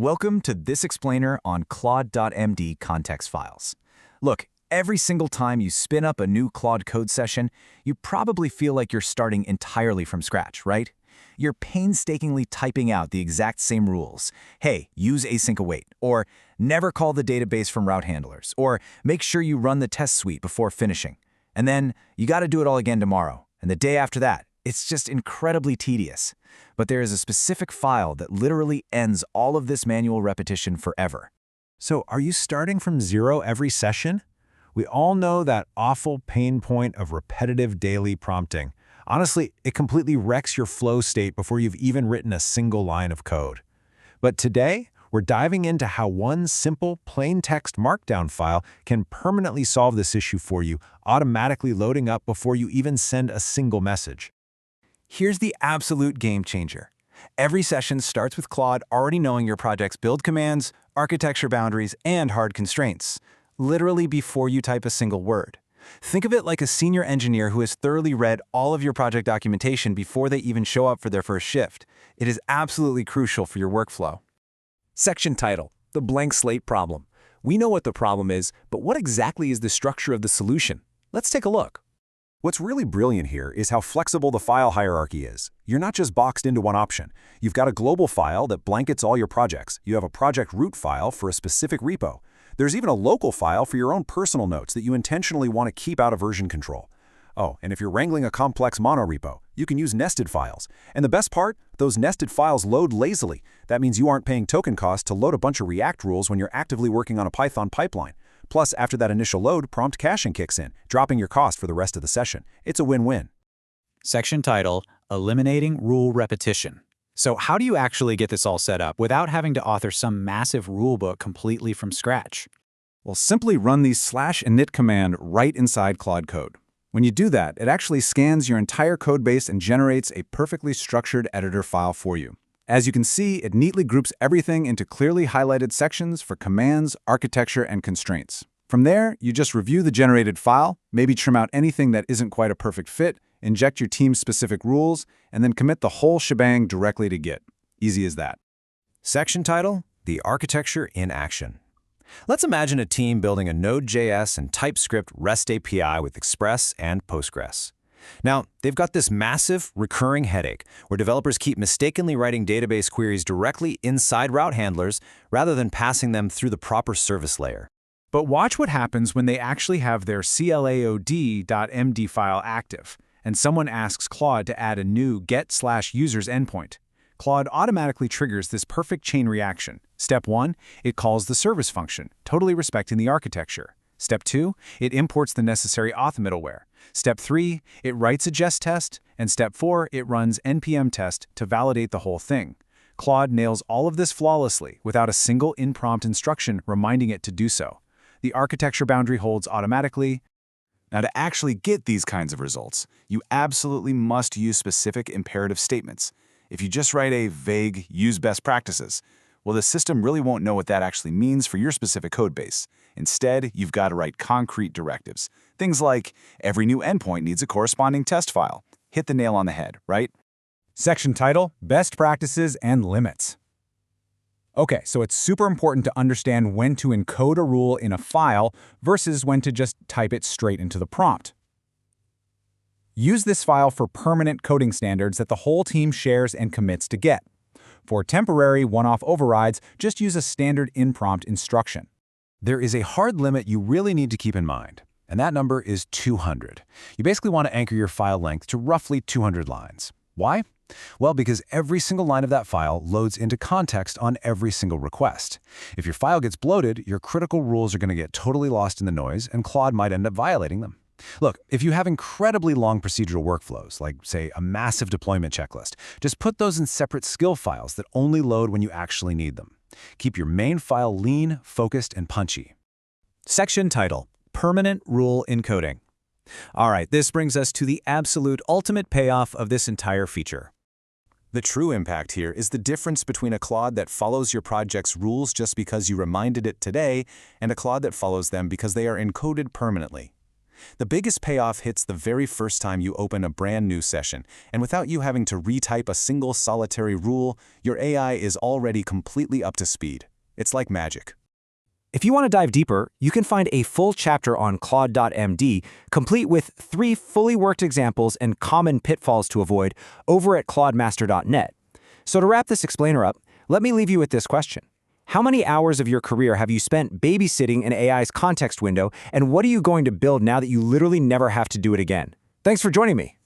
Welcome to this explainer on Claude.md context files. Look, every single time you spin up a new Claude Code session, you probably feel like you're starting entirely from scratch, right? You're painstakingly typing out the exact same rules. Hey, use async await, or never call the database from route handlers, or make sure you run the test suite before finishing. And then you got to do it all again tomorrow, and the day after that. It's just incredibly tedious. But there is a specific file that literally ends all of this manual repetition forever. So are you starting from zero every session? We all know that awful pain point of repetitive daily prompting. Honestly, it completely wrecks your flow state before you've even written a single line of code. But today, we're diving into how one simple, plain text markdown file can permanently solve this issue for you, automatically loading up before you even send a single message. Here's the absolute game changer. Every session starts with Claude already knowing your project's build commands, architecture boundaries, and hard constraints, literally before you type a single word. Think of it like a senior engineer who has thoroughly read all of your project documentation before they even show up for their first shift. It is absolutely crucial for your workflow. Section title, the blank slate problem. We know what the problem is, but what exactly is the structure of the solution? Let's take a look. What's really brilliant here is how flexible the file hierarchy is. You're not just boxed into one option. You've got a global file that blankets all your projects. You have a project root file for a specific repo. There's even a local file for your own personal notes that you intentionally want to keep out of version control. Oh, and if you're wrangling a complex monorepo, you can use nested files. And the best part, those nested files load lazily. That means you aren't paying token costs to load a bunch of React rules when you're actively working on a Python pipeline. Plus, after that initial load, prompt caching kicks in, dropping your cost for the rest of the session. It's a win-win. Section title, eliminating rule repetition. So how do you actually get this all set up without having to author some massive rulebook completely from scratch? Well, simply run the /init command right inside Claude Code. When you do that, it actually scans your entire code base and generates a perfectly structured editor file for you. As you can see, it neatly groups everything into clearly highlighted sections for commands, architecture, and constraints. From there, you just review the generated file, maybe trim out anything that isn't quite a perfect fit, inject your team's specific rules, and then commit the whole shebang directly to Git. Easy as that. Section title, the architecture in action. Let's imagine a team building a Node.js and TypeScript REST API with Express and Postgres. Now, they've got this massive, recurring headache where developers keep mistakenly writing database queries directly inside route handlers rather than passing them through the proper service layer. But watch what happens when they actually have their CLAUDE.md file active, and someone asks Claude to add a new get/users endpoint. Claude automatically triggers this perfect chain reaction. Step 1, it calls the service function, totally respecting the architecture. Step 2, it imports the necessary auth middleware. Step 3, it writes a jest test. And Step 4, it runs npm test to validate the whole thing. Claude nails all of this flawlessly without a single in-prompt instruction reminding it to do so. The architecture boundary holds automatically. Now, to actually get these kinds of results, you absolutely must use specific imperative statements. If you just write a vague use best practices, well, the system really won't know what that actually means for your specific code base. Instead, you've got to write concrete directives. Things like, every new endpoint needs a corresponding test file. Hit the nail on the head, right? Section title, best practices and limits. Okay, so it's super important to understand when to encode a rule in a file versus when to just type it straight into the prompt. Use this file for permanent coding standards that the whole team shares and commits to get. For temporary one-off overrides, just use a standard in-prompt instruction. There is a hard limit you really need to keep in mind, and that number is 200. You basically want to anchor your file length to roughly 200 lines. Why? Well, because every single line of that file loads into context on every single request. If your file gets bloated, your critical rules are going to get totally lost in the noise, and Claude might end up violating them. Look, if you have incredibly long procedural workflows, like, say, a massive deployment checklist, just put those in separate skill files that only load when you actually need them. Keep your main file lean, focused, and punchy. Section title, permanent rule encoding. All right, this brings us to the absolute ultimate payoff of this entire feature. The true impact here is the difference between a Claude that follows your project's rules just because you reminded it today and a Claude that follows them because they are encoded permanently. The biggest payoff hits the very first time you open a brand new session, and without you having to retype a single solitary rule, your AI is already completely up to speed. It's like magic. If you want to dive deeper, you can find a full chapter on Claude.md, complete with 3 fully worked examples and common pitfalls to avoid, over at ClaudeMaster.net. So to wrap this explainer up, let me leave you with this question. How many hours of your career have you spent babysitting an AI's context window, and what are you going to build now that you literally never have to do it again? Thanks for joining me.